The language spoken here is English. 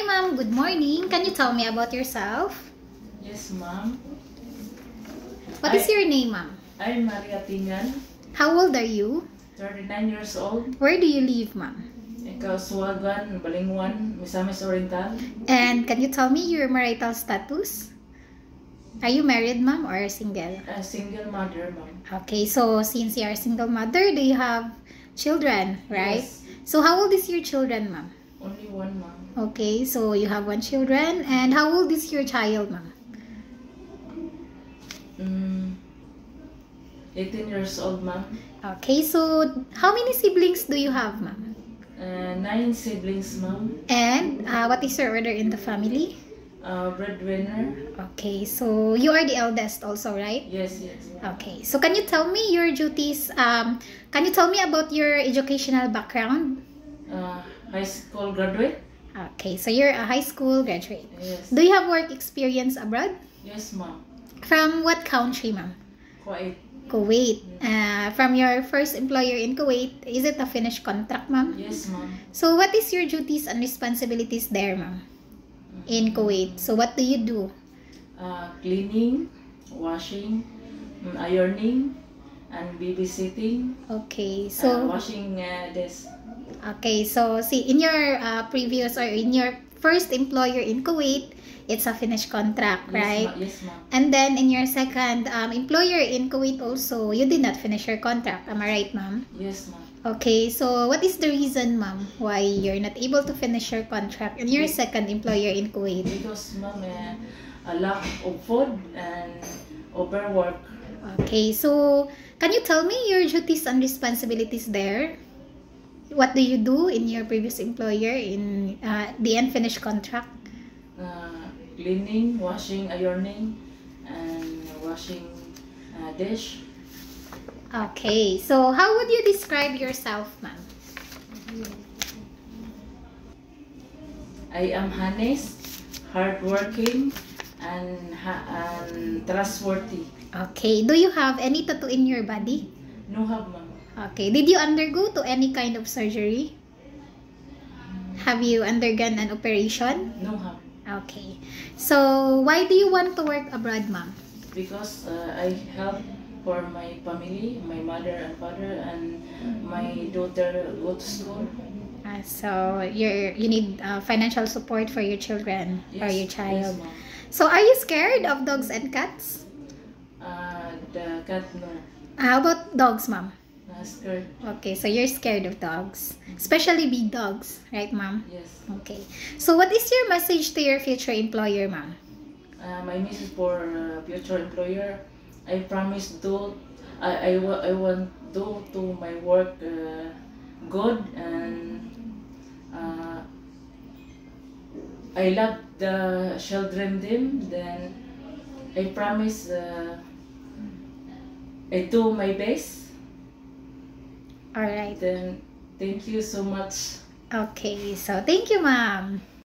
Hi, ma'am. Good morning. Can you tell me about yourself? Yes, ma'am. What is your name, ma'am? I'm Maria Tingan, How old are you? 39 years old. Where do you live, ma'am? Ikaw, Suwagan, Balingwan, Misamis Oriental. And can you tell me your marital status? Are you married, ma'am, or single? A single mother, ma'am. Okay, so since you are a single mother, do you have children, right? Yes. So how old is your children, ma'am? Only one, ma'am. Okay, so you have one children. And how old is your child, ma'am? 18 years old, ma'am. Okay, so how many siblings do you have, ma'am? 9 siblings, ma'am. And what is your order in the family? Breadwinner. Okay, so you are the eldest also, right? Yes, yes. Okay, so can you tell me your duties? Can you tell me about your educational background? High school graduate. Okay, so you're a high school graduate. Yes. Do you have work experience abroad? Yes, ma'am. From what country, ma'am? Kuwait. Kuwait. From your first employer in Kuwait, is it a finished contract, ma'am? Yes, ma'am. So what is your duties and responsibilities there, ma'am? In Kuwait. So what do you do? Cleaning, washing, ironing, and babysitting. Okay, so Washing this. okay, so see, in your previous or in your first employer in Kuwait, it's a finished contract, right? Yes, ma'am. And then in your second employer in Kuwait also, you did not finish your contract. Am I right, ma'am? Yes, ma'am. Okay, so what is the reason, ma'am, why you're not able to finish your contract in your second employer in Kuwait? Because, ma'am, a lack of food and overwork. Okay, so can you tell me your duties and responsibilities there? What do you do in your previous employer in the unfinished contract? Cleaning, washing, ironing, and washing dish. Okay, so how would you describe yourself, ma'am? I am honest, hardworking, and trustworthy. Okay, do you have any tattoo in your body? No have, ma'am. Okay, did you undergo to any kind of surgery? Have you undergone an operation? No have. Okay, so why do you want to work abroad, ma'am? Because I help for my family, my mother and father, and my daughter go to school. So you need financial support for your children or your Yes, child. ma'am. So are you scared of dogs and cats? The cat, no. How about dogs, ma'am? Scared. Okay, so you're scared of dogs, especially big dogs, right, ma'am? Yes. Okay. So what is your message to your future employer, ma'am? My message for future employer, I promise I want do to my work good, and I love the children them. Then I promise I do my best. All right. Then thank you so much. Okay, so thank you, ma'am.